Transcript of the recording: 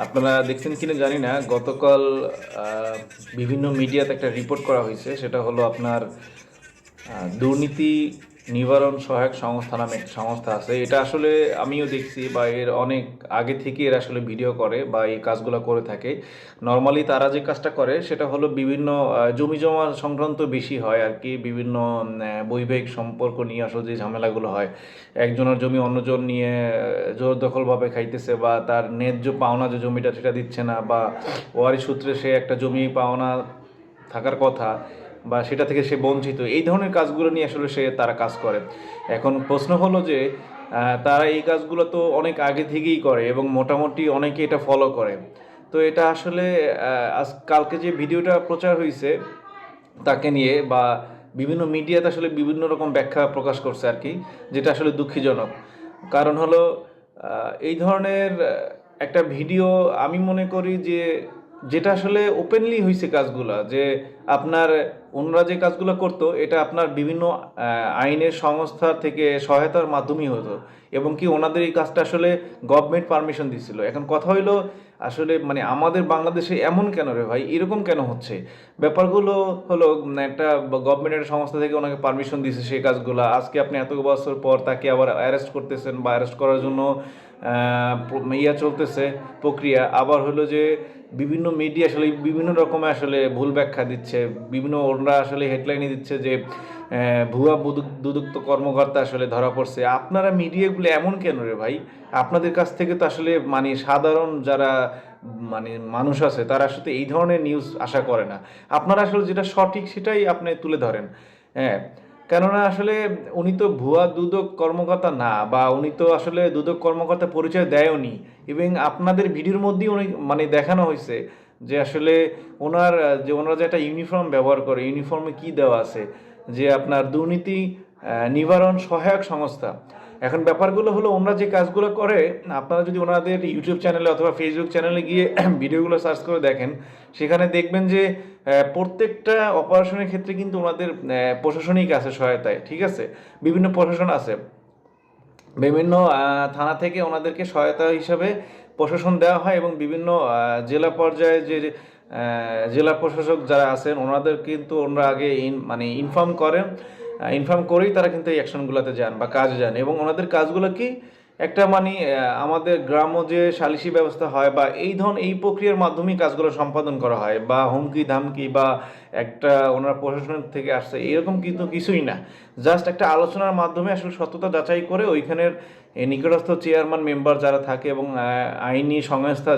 আপনারা দেখছেন কিনা জানি না, গতকাল বিভিন্ন মিডিয়াতে একটা রিপোর্ট করা হয়েছে। সেটা হলো আপনার দুর্নীতি নিবারণ সহায়ক সংস্থা নামে একটা সংস্থা আছে। এটা আসলে আমিও দেখছি, বা এর অনেক আগে থেকে এরা আসলে ভিডিও করে বা এই কাজগুলো করে থাকে। নর্মালি তারা যে কাজটা করে সেটা হলো বিভিন্ন জমি জমা সংক্রান্ত বেশি হয় আর কি। বিভিন্ন বৈবাহিক সম্পর্ক নিয়ে আসলে যে ঝামেলাগুলো হয়, একজনের জমি অন্যজন নিয়ে জোর দখলভাবে খাইতেছে, বা তার ন্যায্য পাওনা যে জমিটা সেটা দিচ্ছে না, বা ওয়ারি সূত্রে সে একটা জমি পাওনা থাকার কথা বা সেটা থেকে সে বঞ্চিত, এই ধরনের কাজগুলো নিয়ে আসলে তারা কাজ করে। এখন প্রশ্ন হলো যে তারা এই কাজগুলো তো অনেক আগে থেকেই করে এবং মোটামুটি অনেকে এটা ফলো করে। তো এটা আসলে কালকে যে ভিডিওটা প্রচার হয়েছে তাকে নিয়ে, বা বিভিন্ন মিডিয়াতে আসলে বিভিন্ন রকম ব্যাখ্যা প্রকাশ করছে আর কি, যেটা আসলে দুঃখজনক। কারণ হলো এই ধরনের একটা ভিডিও আমি মনে করি যে যেটা আসলে ওপেনলি হয়েছে কাজগুলা, যে আপনার ওনারা যে কাজগুলো করতো এটা আপনার বিভিন্ন আইনের সংস্থা থেকে সহায়তার মাধ্যমেই হতো, এবং কি ওনাদের এই কাজটা আসলে গভর্নমেন্ট পারমিশন দিছিল। এখন কথা হইলো আসলে মানে আমাদের বাংলাদেশে এমন কেন রে ভাই, এরকম কেন হচ্ছে ব্যাপারগুলো? হলো একটা গভর্নমেন্টের সংস্থা থেকে ওনাকে পারমিশন দিয়েছে সেই কাজগুলো, আজকে আপনি এত বছর পর তাকে আবার অ্যারেস্ট করতেছেন, বা অ্যারেস্ট করার জন্য চলতেছে প্রক্রিয়া। আবার হলো যে বিভিন্ন মিডিয়া আসলে বিভিন্ন রকমের আসলে ভুল ব্যাখ্যা দিচ্ছে, বিভিন্ন ওরা আসলে হেডলাইনে দিচ্ছে যে ভুয়া দুদুক্ত কর্মকর্তা আসলে ধরা পড়ছে। আপনারা মিডিয়াগুলো এমন কেন রে ভাই? আপনাদের কাছ থেকে তো আসলে মানে সাধারণ যারা মানে মানুষ আছে তারা আসলে এই ধরনের নিউজ আশা করে না। আপনারা আসলে যেটা সঠিক সেটাই আপনি তুলে ধরেন। হ্যাঁ, কেননা আসলে উনি তো ভুয়া দুদক কর্মকর্তা না, বা উনি তো আসলে দুদক কর্মকর্তা পরিচয় দেয়নি। এবং আপনাদের ভিডিওর মধ্যেই উনি মানে দেখানো হয়েছে যে আসলে ওনারা যে একটা ইউনিফর্ম ব্যবহার করে, ইউনিফর্মে কি দেওয়া আছে যে আপনার দুর্নীতি নিবারণ সহায়ক সংস্থা। এখন ব্যাপারগুলো হলো ওনারা যে কাজগুলো করে, আপনারা যদি ওনাদের ইউটিউব চ্যানেলে অথবা ফেসবুক চ্যানেলে গিয়ে ভিডিওগুলো সার্চ করে দেখেন, সেখানে দেখবেন যে প্রত্যেকটা অপারেশনের ক্ষেত্রে কিন্তু ওনাদের প্রশাসনিক আছে সহায়তায়, ঠিক আছে? বিভিন্ন প্রশাসন আছে, বিভিন্ন থানা থেকে ওনাদেরকে সহায়তা হিসাবে প্রশাসন দেওয়া হয়, এবং বিভিন্ন জেলা পর্যায়ে যে জেলা প্রশাসক যারা আছেন ওনাদের কিন্তু ওনারা আগে মানে ইনফর্ম করেন। ইনফর্ম করেই তারা কিন্তু এই অ্যাকশনগুলোতে যান বা কাজে যান, এবং ওনাদের কাজগুলো কি একটা মানে আমাদের গ্রাম্য যে সালিসি ব্যবস্থা হয় বা এই প্রক্রিয়ার মাধ্যমেই কাজগুলো সম্পাদন করা হয়, বা হুমকি ধামকি বা একটা ওনারা প্রশাসনের থেকে আসছে এরকম কিন্তু কিছুই না। জাস্ট একটা আলোচনার মাধ্যমে আসলে সত্যতা যাচাই করে ওইখানের নিকটস্থ চেয়ারম্যান মেম্বার যারা থাকে এবং আইনি সংস্থা